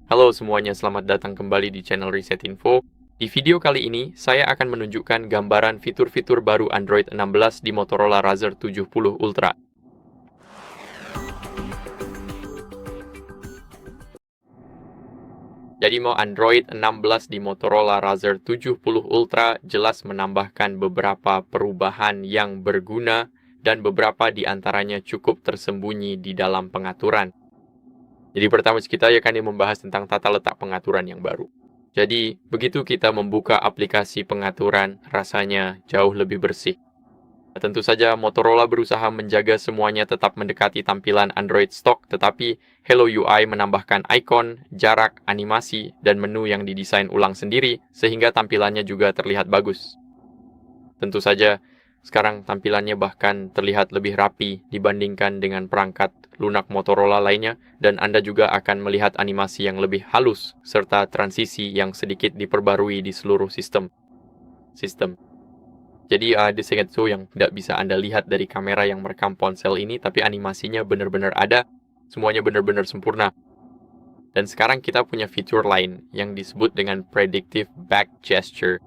Halo semuanya, selamat datang kembali di channel Reset Info. Di video kali ini, saya akan menunjukkan gambaran fitur-fitur baru Android 16 di Motorola Razr 70 Ultra. Jadi mau Android 16 di Motorola Razr 70 Ultra jelas menambahkan beberapa perubahan yang berguna dan beberapa di antaranya cukup tersembunyi di dalam pengaturan. Jadi pertama kita akan membahas tentang tata letak pengaturan yang baru. Jadi, begitu kita membuka aplikasi pengaturan, rasanya jauh lebih bersih. Tentu saja Motorola berusaha menjaga semuanya tetap mendekati tampilan Android stock, tetapi Hello UI menambahkan ikon, jarak, animasi, dan menu yang didesain ulang sendiri, sehingga tampilannya juga terlihat bagus. Tentu saja, sekarang tampilannya bahkan terlihat lebih rapi dibandingkan dengan perangkat lunak Motorola lainnya, dan Anda juga akan melihat animasi yang lebih halus, serta transisi yang sedikit diperbarui di seluruh sistem. Jadi ada sesuatu yang tidak bisa Anda lihat dari kamera yang merekam ponsel ini, tapi animasinya benar-benar ada, semuanya benar-benar sempurna. Dan sekarang kita punya fitur lain yang disebut dengan Predictive Back Gesture.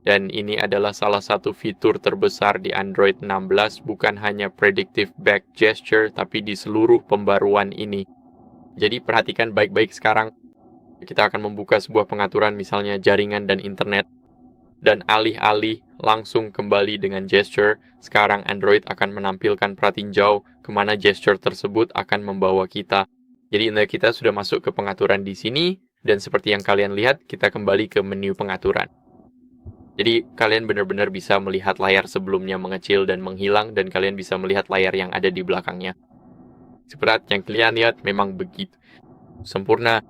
Dan ini adalah salah satu fitur terbesar di Android 16, bukan hanya Predictive Back Gesture, tapi di seluruh pembaruan ini. Jadi perhatikan baik-baik sekarang. Kita akan membuka sebuah pengaturan misalnya jaringan dan internet. Dan alih-alih langsung kembali dengan gesture, sekarang Android akan menampilkan pratinjau kemana gesture tersebut akan membawa kita. Jadi kita sudah masuk ke pengaturan di sini, dan seperti yang kalian lihat, kita kembali ke menu pengaturan. Jadi kalian benar-benar bisa melihat layar sebelumnya mengecil dan menghilang, dan kalian bisa melihat layar yang ada di belakangnya. Seperti yang kalian lihat, memang begitu sempurna.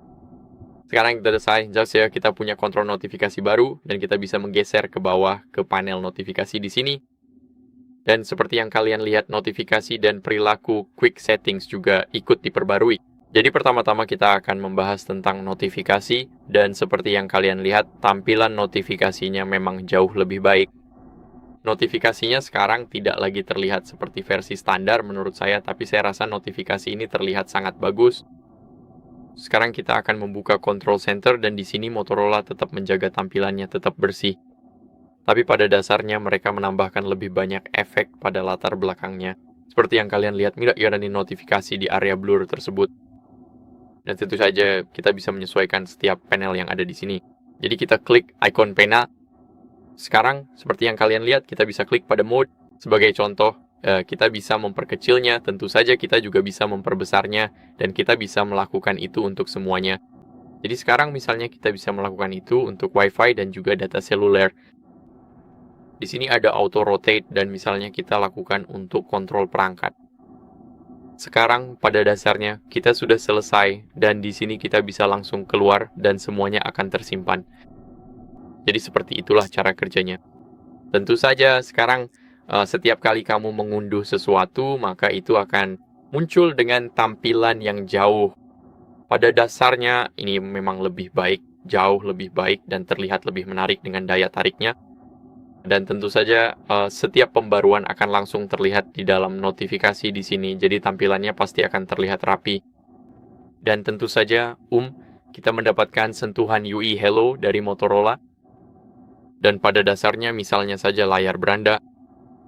Sekarang kita selesai, kita punya kontrol notifikasi baru, dan kita bisa menggeser ke bawah ke panel notifikasi di sini. Dan seperti yang kalian lihat, notifikasi dan perilaku quick settings juga ikut diperbarui. Jadi pertama-tama kita akan membahas tentang notifikasi, dan seperti yang kalian lihat, tampilan notifikasinya memang jauh lebih baik. Notifikasinya sekarang tidak lagi terlihat seperti versi standar menurut saya, tapi saya rasa notifikasi ini terlihat sangat bagus. Sekarang kita akan membuka control center, dan di sini Motorola tetap menjaga tampilannya tetap bersih. Tapi pada dasarnya mereka menambahkan lebih banyak efek pada latar belakangnya. Seperti yang kalian lihat, tidak ada notifikasi di area blur tersebut. Dan tentu saja kita bisa menyesuaikan setiap panel yang ada di sini. Jadi kita klik ikon pena. Sekarang seperti yang kalian lihat, kita bisa klik pada mode. Sebagai contoh, kita bisa memperkecilnya. Tentu saja kita juga bisa memperbesarnya, dan kita bisa melakukan itu untuk semuanya. Jadi sekarang misalnya kita bisa melakukan itu untuk Wi-Fi dan juga data seluler. Di sini ada auto rotate, dan misalnya kita lakukan untuk kontrol perangkat. Sekarang pada dasarnya kita sudah selesai, dan di sini kita bisa langsung keluar dan semuanya akan tersimpan. Jadi seperti itulah cara kerjanya. Tentu saja sekarang setiap kali kamu mengunduh sesuatu, maka itu akan muncul dengan tampilan yang jauh. Pada dasarnya ini memang lebih baik, jauh lebih baik, dan terlihat lebih menarik dengan daya tariknya. Dan tentu saja setiap pembaruan akan langsung terlihat di dalam notifikasi di sini, jadi tampilannya pasti akan terlihat rapi. Dan tentu saja kita mendapatkan sentuhan UI Hello dari Motorola. Dan pada dasarnya misalnya saja layar beranda.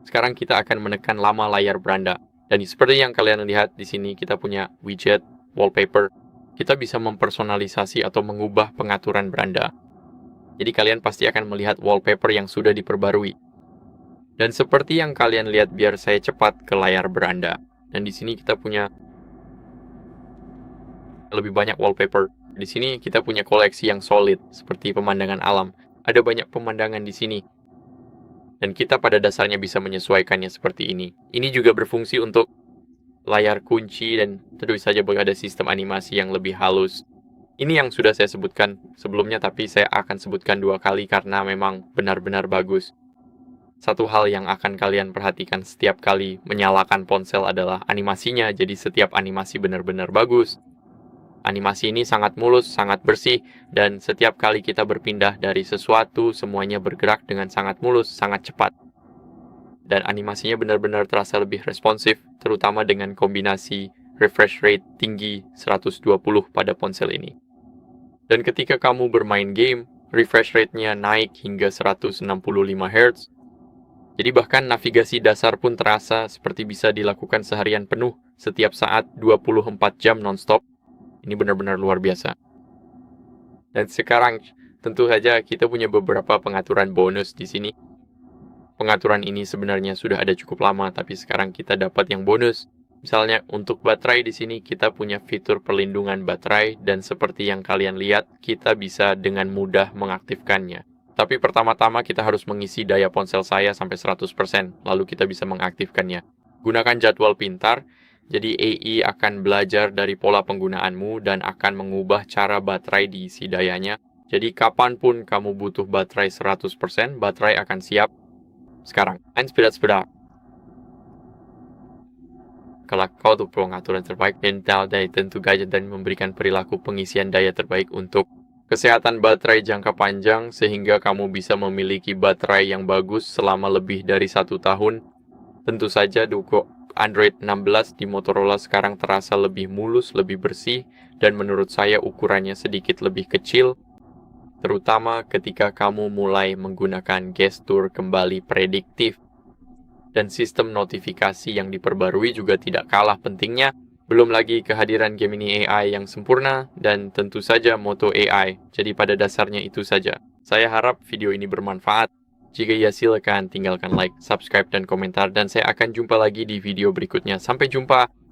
Sekarang kita akan menekan lama layar beranda. Dan seperti yang kalian lihat di sini kita punya widget, wallpaper. Kita bisa mempersonalisasi atau mengubah pengaturan beranda. Jadi kalian pasti akan melihat wallpaper yang sudah diperbarui. Dan seperti yang kalian lihat, biar saya cepat ke layar beranda. Dan di sini kita punya lebih banyak wallpaper. Di sini kita punya koleksi yang solid, seperti pemandangan alam. Ada banyak pemandangan di sini. Dan kita pada dasarnya bisa menyesuaikannya seperti ini. Ini juga berfungsi untuk layar kunci, dan tentu saja boleh ada sistem animasi yang lebih halus. Ini yang sudah saya sebutkan sebelumnya, tapi saya akan sebutkan 2 kali karena memang benar-benar bagus. Satu hal yang akan kalian perhatikan setiap kali menyalakan ponsel adalah animasinya, jadi setiap animasi benar-benar bagus. Animasi ini sangat mulus, sangat bersih, dan setiap kali kita berpindah dari sesuatu, semuanya bergerak dengan sangat mulus, sangat cepat. Dan animasinya benar-benar terasa lebih responsif, terutama dengan kombinasi refresh rate tinggi 120 pada ponsel ini. Dan ketika kamu bermain game, refresh rate-nya naik hingga 165 Hz. Jadi bahkan navigasi dasar pun terasa seperti bisa dilakukan seharian penuh, setiap saat 24 jam nonstop. Ini benar-benar luar biasa. Dan sekarang, tentu saja kita punya beberapa pengaturan bonus di sini. Pengaturan ini sebenarnya sudah ada cukup lama, tapi sekarang kita dapat yang bonus. Misalnya, untuk baterai di sini kita punya fitur perlindungan baterai, dan seperti yang kalian lihat, kita bisa dengan mudah mengaktifkannya. Tapi pertama-tama kita harus mengisi daya ponsel saya sampai 100%, lalu kita bisa mengaktifkannya. Gunakan jadwal pintar, jadi AI akan belajar dari pola penggunaanmu dan akan mengubah cara baterai diisi dayanya. Jadi kapanpun kamu butuh baterai 100%, baterai akan siap. Sekarang, speed-up. Kalau kau tuh pengaturan terbaik, Intel dari tentu gadget dan memberikan perilaku pengisian daya terbaik untuk kesehatan baterai jangka panjang sehingga kamu bisa memiliki baterai yang bagus selama lebih dari 1 tahun. Tentu saja dukung Android 16 di Motorola sekarang terasa lebih mulus, lebih bersih, dan menurut saya ukurannya sedikit lebih kecil, terutama ketika kamu mulai menggunakan gestur kembali prediktif. Dan sistem notifikasi yang diperbarui juga tidak kalah pentingnya. Belum lagi kehadiran Gemini AI yang sempurna, dan tentu saja Moto AI. Jadi pada dasarnya itu saja. Saya harap video ini bermanfaat. Jika iya silakan tinggalkan like, subscribe, dan komentar. Dan saya akan jumpa lagi di video berikutnya. Sampai jumpa!